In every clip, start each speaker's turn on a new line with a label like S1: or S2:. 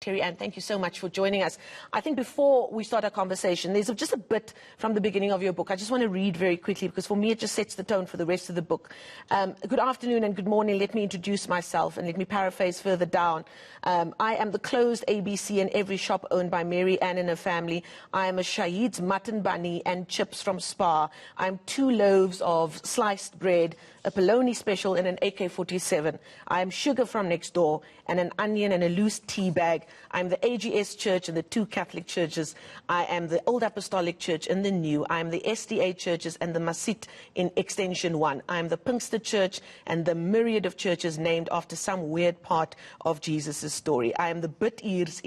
S1: Terry Ann, thank you so much for joining us. I think before we start our conversation, there's just a bit from the beginning of your book. I just want to read very quickly because for me it just sets the tone for the rest of the book. Good afternoon and good morning. Let me introduce myself and let me paraphrase further down. I am the closed ABC in every shop owned by Mary Ann and her family. I am a Shahid's mutton bunny and chips from Spa. I'm 2 loaves of sliced bread, a polony special and an AK-47. I am sugar from next door and an onion and a loose tea bag. I'm the AGS Church and the 2 Catholic churches. I am the Old Apostolic Church and the New. I am the SDA churches and the Masit in Extension 1. I am the Pinkster Church and the myriad of churches named after some weird part of Jesus' story. I am the Bid Ears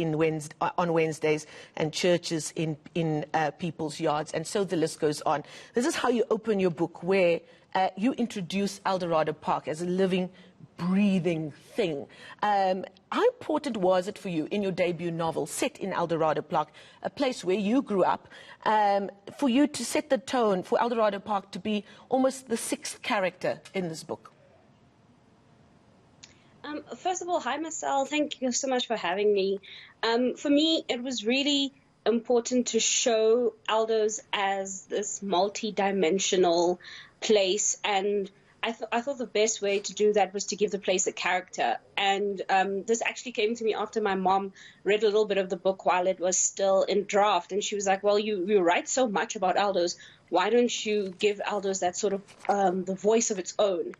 S1: on Wednesdays and churches in people's yards. And so the list goes on. This is how you open your book, where you introduce Eldorado Park as a living, breathing thing. How important was it for you in your debut novel, set in Eldorado Park, a place where you grew up, for you to set the tone for Eldorado Park to be almost the 6th character in this book?
S2: First of all, hi, Marcel. Thank you so much for having me. For me, it was really important to show Eldos as this multi-dimensional place, and I thought the best way to do that was to give the place a character. And this actually came to me after my mom read a little bit of the book while it was still in draft, and she was like, well, you write so much about Eldos, why don't you give Eldos that sort of the voice of its own?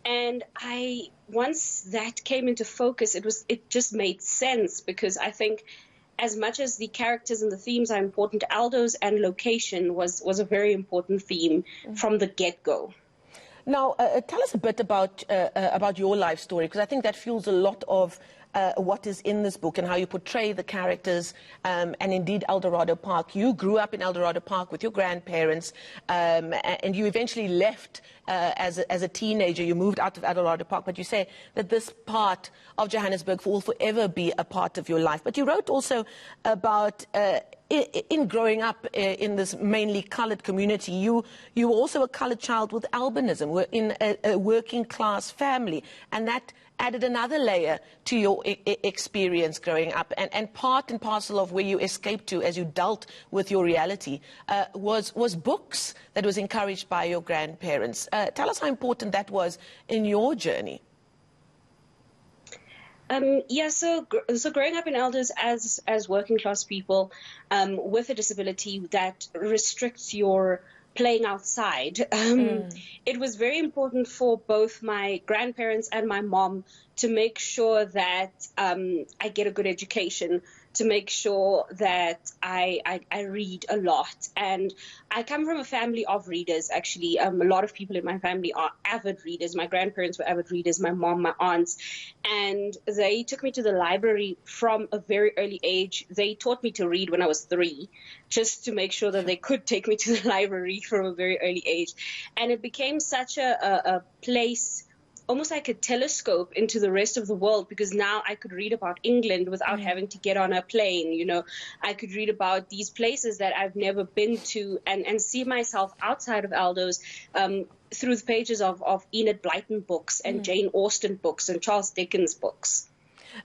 S2: And once that came into focus, it just made sense, because I think as much as the characters and the themes are important, Eldos and location was a very important theme from the get-go.
S1: Now, tell us a bit about your life story, because I think that fuels a lot of what is in this book and how you portray the characters, and indeed Eldorado Park. You grew up in Eldorado Park with your grandparents, and you eventually left as a teenager. You moved out of Eldorado Park, but you say that this part of Johannesburg will forever be a part of your life. But you wrote also about in growing up in this mainly coloured community, you were also a coloured child with albinism, were in a working class family, and that added another layer to your experience growing up, and part and parcel of where you escaped to as you dealt with your reality was books that was encouraged by your grandparents. Tell us how important that was in your journey.
S2: Yeah, so growing up in Eldos as working class people with a disability that restricts your playing outside, it was very important for both my grandparents and my mom to make sure that I get a good education, to make sure that I read a lot. And I come from a family of readers, actually. A lot of people in my family are avid readers. My grandparents were avid readers, my mom, my aunts. And they took me to the library from a very early age. They taught me to read when I was 3, just to make sure that they could take me to the library from a very early age. And it became such a place, almost like a telescope into the rest of the world, because now I could read about England without having to get on a plane. You know, I could read about these places that I've never been to and see myself outside of Eldos through the pages of Enid Blyton books and Jane Austen books and Charles Dickens books.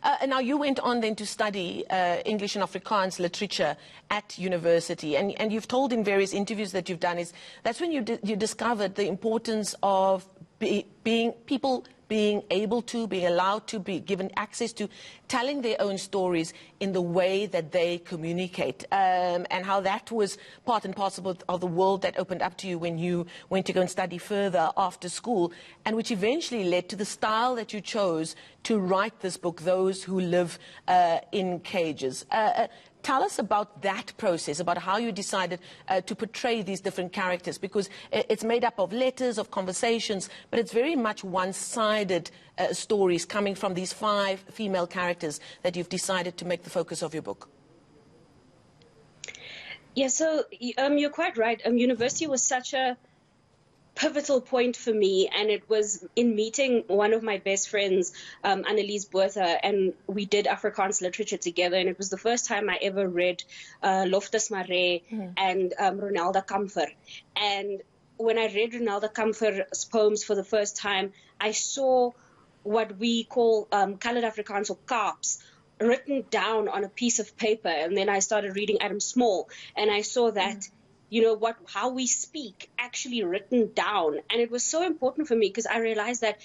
S1: And now you went on then to study English and Afrikaans literature at university, and you've told in various interviews that you've done that's when you discovered the importance of people being able to, being allowed to, be given access to telling their own stories in the way that they communicate, and how that was part and parcel of the world that opened up to you when you went to go and study further after school, and which eventually led to the style that you chose to write this book, Those Who Live in Cages. Tell us about that process, about how you decided to portray these different characters, because it's made up of letters, of conversations, but it's very much one-sided stories coming from these 5 female characters that you've decided to make the focus of your book.
S2: Yeah, so you're quite right. University was such a pivotal point for me, and it was in meeting one of my best friends, Annelies Botha, and we did Afrikaans literature together, and it was the first time I ever read Loftus Maree and Ronaldo Kamfer. And when I read Ronaldo Kamfer's poems for the first time, I saw what we call coloured Afrikaans, or Kaaps, written down on a piece of paper. And then I started reading Adam Small, and I saw that, how we speak actually written down. And it was so important for me because I realized that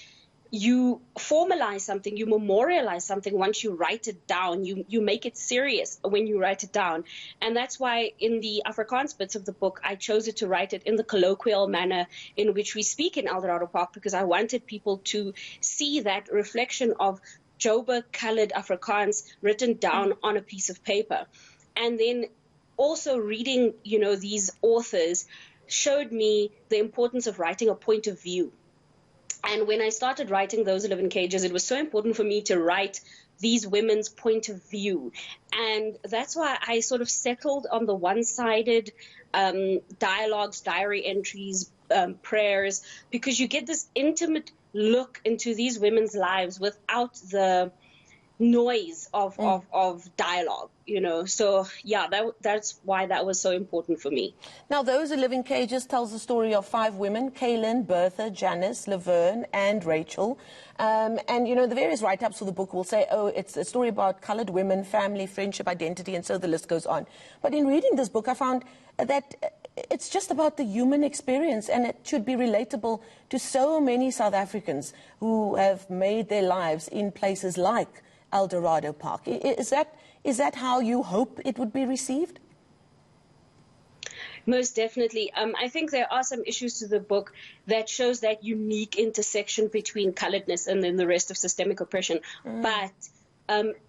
S2: you formalize something, you memorialize something once you write it down. You make it serious when you write it down. And that's why in the Afrikaans bits of the book, I chose to write it in the colloquial manner in which we speak in Eldorado Park, because I wanted people to see that reflection of Joburg colored Afrikaans written down on a piece of paper. And then also reading, these authors showed me the importance of writing a point of view. And when I started writing Those 11 Cages, it was so important for me to write these women's point of view. And that's why I sort of settled on the one-sided dialogues, diary entries, prayers, because you get this intimate look into these women's lives without the noise of dialogue, So, yeah, that's why that was so important for me.
S1: Now, Those 11 Cages tells the story of 5 women, Kaylin, Bertha, Janice, Laverne, and Rachel. And, the various write-ups for the book will say, it's a story about coloured women, family, friendship, identity, and so the list goes on. But in reading this book, I found that it's just about the human experience, and it should be relatable to so many South Africans who have made their lives in places like Eldorado Park. Is that how you hope it would be received?
S2: Most definitely. I think there are some issues to the book that shows that unique intersection between coloredness and then the rest of systemic oppression. But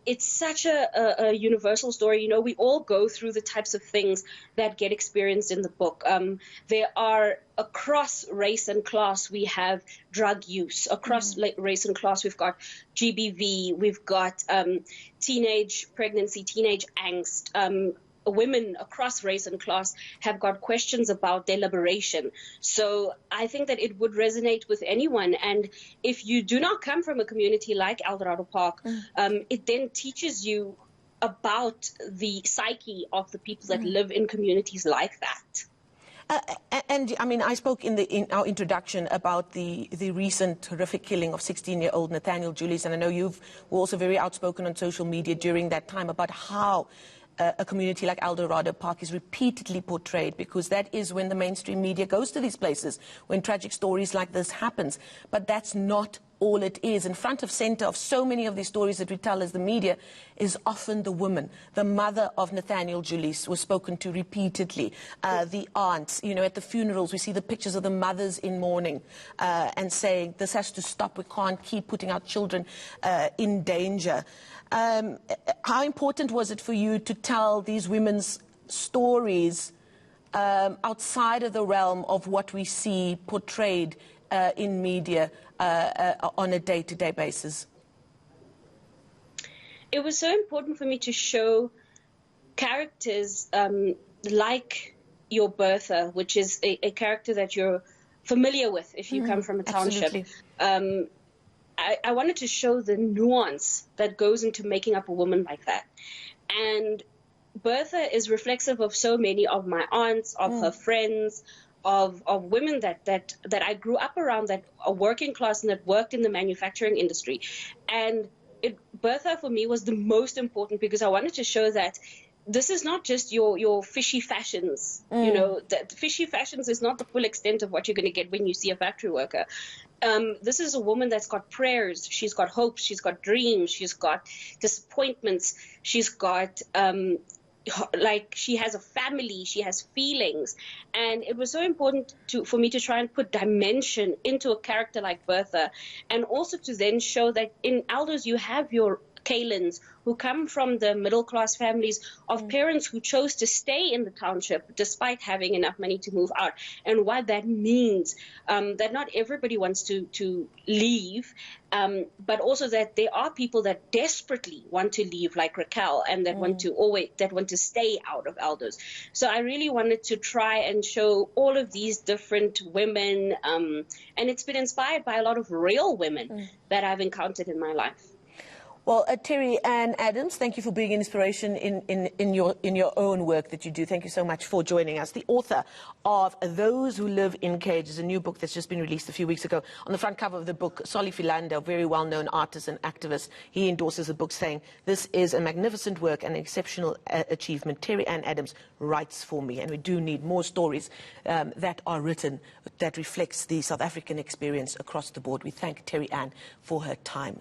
S2: it's such a universal story. We all go through the types of things that get experienced in the book. There are, across race and class, we have drug use. Across race and class, we've got GBV, we've got teenage pregnancy, teenage angst. Women across race and class have got questions about their liberation. So I think that it would resonate with anyone. And if you do not come from a community like Eldorado Park, it then teaches you about the psyche of the people that live in communities like that.
S1: And I mean, I spoke in our introduction about the recent horrific killing of 16-year-old Nathaniel Julies, and I know you were also very outspoken on social media during that time about how a community like Eldorado Park is repeatedly portrayed, because that is when the mainstream media goes to these places, when tragic stories like this happens. But that's not all it is. In front of center of so many of these stories that we tell as the media is often the woman. The mother of Nathaniel Julies was spoken to repeatedly. The aunts, at the funerals, we see the pictures of the mothers in mourning and saying, this has to stop. We can't keep putting our children in danger. How important was it for you to tell these women's stories outside of the realm of what we see portrayed in media on a day-to-day basis?
S2: It was so important for me to show characters like your Bertha, which is a character that you're familiar with if you come from a township. I wanted to show the nuance that goes into making up a woman like that. And Bertha is reflexive of so many of my aunts, of her friends, of women that I grew up around, that are working class and that worked in the manufacturing industry. And Bertha for me was the most important, because I wanted to show that this is not just your fishy fashions. That fishy fashions is not the full extent of what you're going to get when you see a factory worker. This is a woman that's got prayers, she's got hopes, she's got dreams, she's got disappointments, she's got she has a family, she has feelings. And it was so important for me to try and put dimension into a character like Bertha, and also to then show that in Eldos you have your Kaylins who come from the middle-class families of parents who chose to stay in the township despite having enough money to move out, and what that means, that not everybody wants to leave, but also that there are people that desperately want to leave, like Raquel, and that want to stay out of Eldos. So I really wanted to try and show all of these different women, and it's been inspired by a lot of real women that I've encountered in my life.
S1: Well, Terry Ann Adams, thank you for being an inspiration in your own work that you do. Thank you so much for joining us. The author of Those Who Live in Cages, a new book that's just been released a few weeks ago. On the front cover of the book, Solly Philander, a very well-known artist and activist, he endorses the book saying, "This is a magnificent work and an exceptional achievement. Terry Ann Adams writes for me." And we do need more stories that are written that reflects the South African experience across the board. We thank Terry Ann for her time.